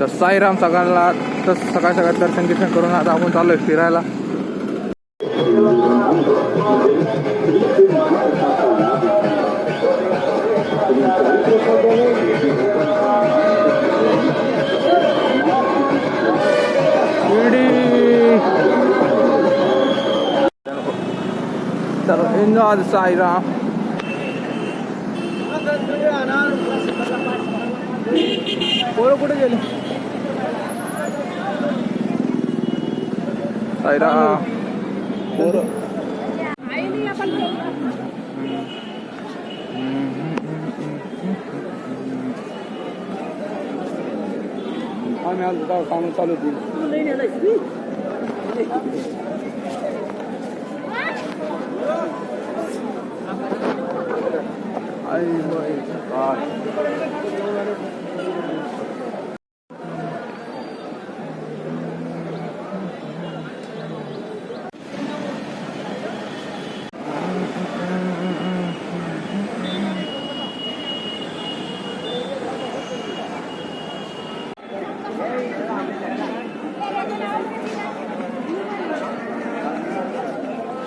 तर साईराम सगळ्यांना तर सकाळ सकाळ दर्शन गिर्शन करून आता आपण चाललोय फिरायला. तर एन्जॉय साईराम. पोरं कुठे गेले? साईराम पोरं आम्ही आलो काम चालू होती.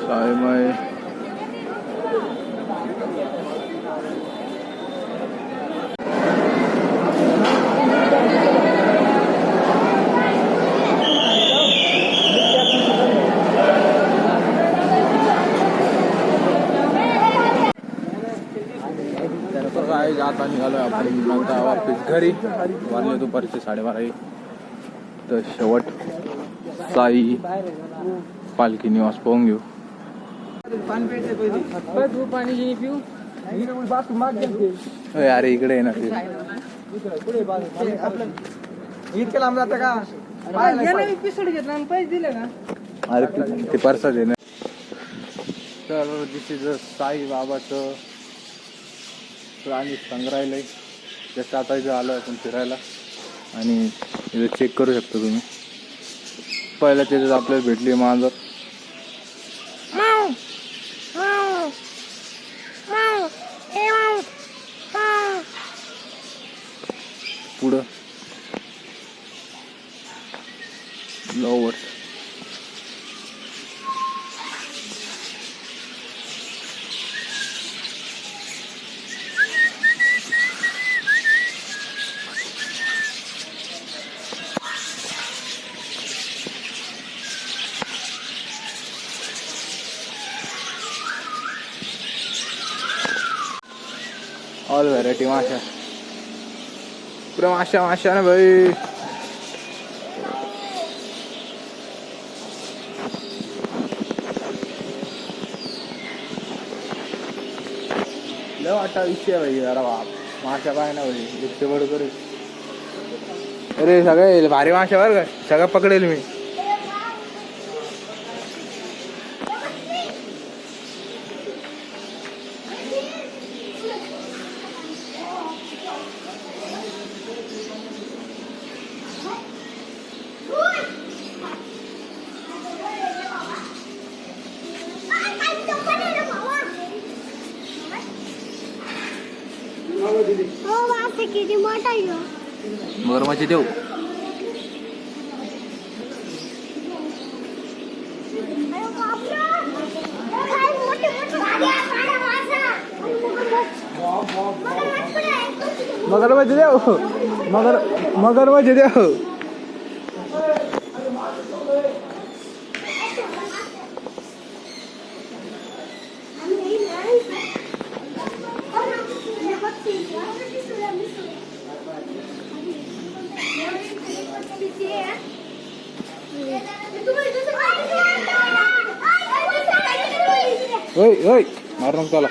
साईमाई आता निघालोय आपण आता वापस घरी. वाजले दुपारचे 12:30. तर शेवट साई पालखी निवास पाहून घेऊ. अरे इकडे आहे ना ते इतके लांब जातं का? पिसड घेतला आणि पैसे दिले का? अरे ते परसाद आहे ना. तर दिस इज साई बाबाचं प्राणी संग्रहालय. जसं आता इथं आलो आपण फिरायला आणि इथं चेक करू शकता तुम्ही. पहिल्या त्याच्यात आपल्याला भेटली मांजर. पुढं लव्हर्स. ऑल व्हरायटी माशा. पुरा माशा माशा ना भाई. लय वाटा विषय भाई. अरे बाप माशा पाय ना भाई. इतके बरोबर. अरे सगळे भारी माशा बर का. सगळं पकडेल मी. किती मोठा आहे मगरमच्छ देऊ. मगरमच्छ देऊ. मगरमच्छ देऊ. ओय ओय मारू नको त्याला.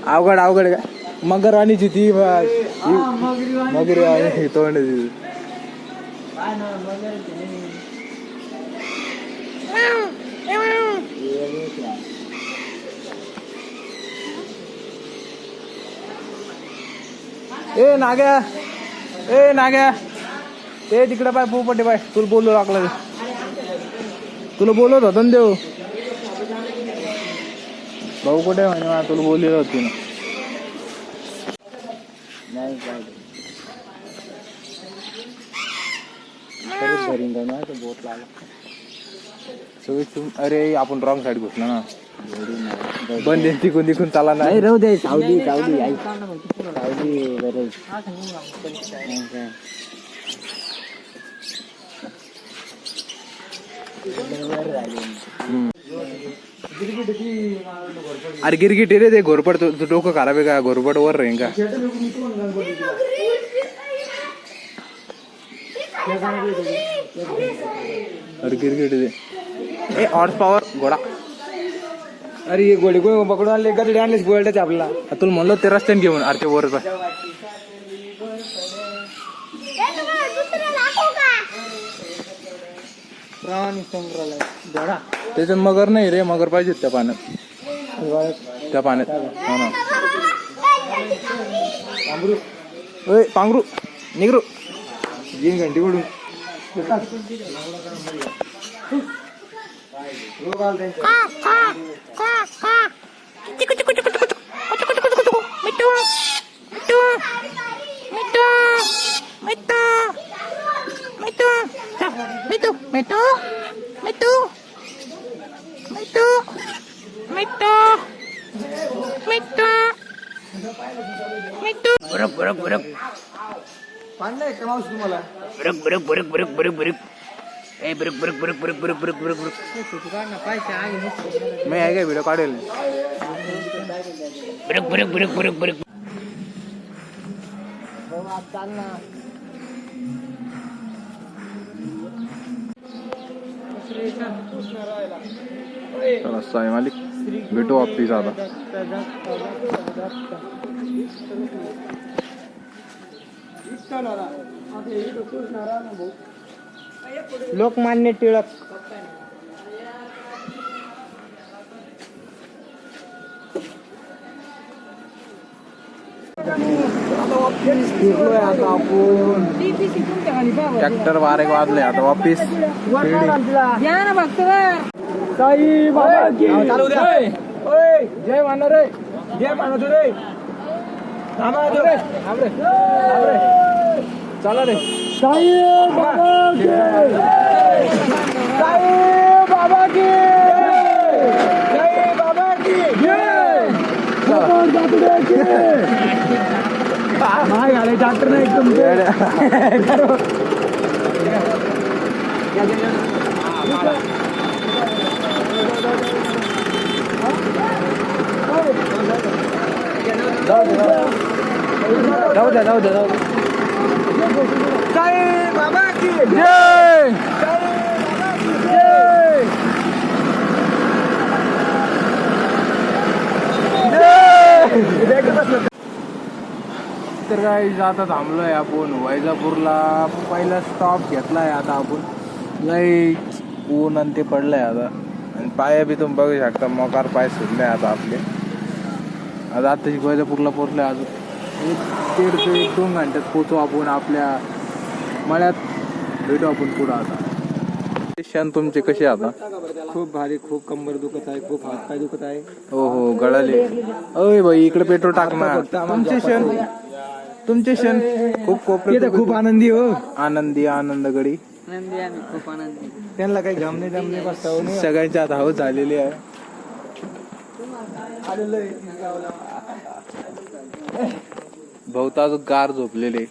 अवघड अवघड का. मगरवाणीची ती मगरवाणी तोंड. ए नाग्या ए तिकडे पाय पोपटे पाय तुला बोलू लागला तुला बोलत होता ना देव भाऊ कुठे म्हणे मला तुला बोलली होती ना नाही काय बोट लागला अरे आपण रॉंग साईड घुसला ना बंद तिकून चाला नाही राहू दे सावली सावली बरं अरे गिरगिट रे ते घोरपड डोकं खराब आहे का घोरपड वर राहीन का अरे गिरगिट ए हॉर्स पॉवर घोडा अरे हे गोडे गोळे पकडून आणले गदडे आणलेच गोळ्याचे आपला तुला म्हणलं ते रस्त्याने घेऊन अरे ते वर पाय प्राणी संग्रहालय घोडा त्याच्यात मगर नाही रे मगर पाहिजे त्या पाण्यात हो ना ओय पांगरू निगरू जीन घंटी पडून पाणी का मावशी तुम्हाला मी आहे का व्हिडिओ काढेल चला मालिक भेटू ऑफिस आता लोकमान्य टिळक आता आपण ट्रॅक्टर बारे वाजले आता ऑफिस घ्या ना भक्त साई बाबा की चालू द्या ओय जय मानो रे जय मानो रे थांबा रे थांब चला रे साई बाबा की साई बाबा की साई बाबा की जय बाबा जातडे की नाही आले डॉक्टर नाही एकदम जाऊ द्या साई बाबा की जय तर काय आता थांबलोय आपण वैजापूरला पहिला स्टॉप घेतलाय आता आपण लय ऊन आणि ते पडलंय आता आणि पाया बी तुम्ही बघू शकता मोकार पाय सुटले आता आपले आता आताची वैजापूरला पोहोचले अजून 1.5 ते 2 घंट्यात पोहोचू आपण आपल्या मळ्यात भेटू आपण पुढं आता क्षण तुमचे कसे आता खूप भारी खूप कंबर दुखत आहे खूप हात पाय दुखत आहे हो गळाले अय बाई इकडे पेट्रोल टाकणार तुमचे क्षण खूप कोपरे खूप आनंदी हो आनंद गडी खूप आनंदी त्यांना काही जमणे बसता नाही सगळ्यांच्या हात हाव झालेली आहे बहुतांश गार झोपलेले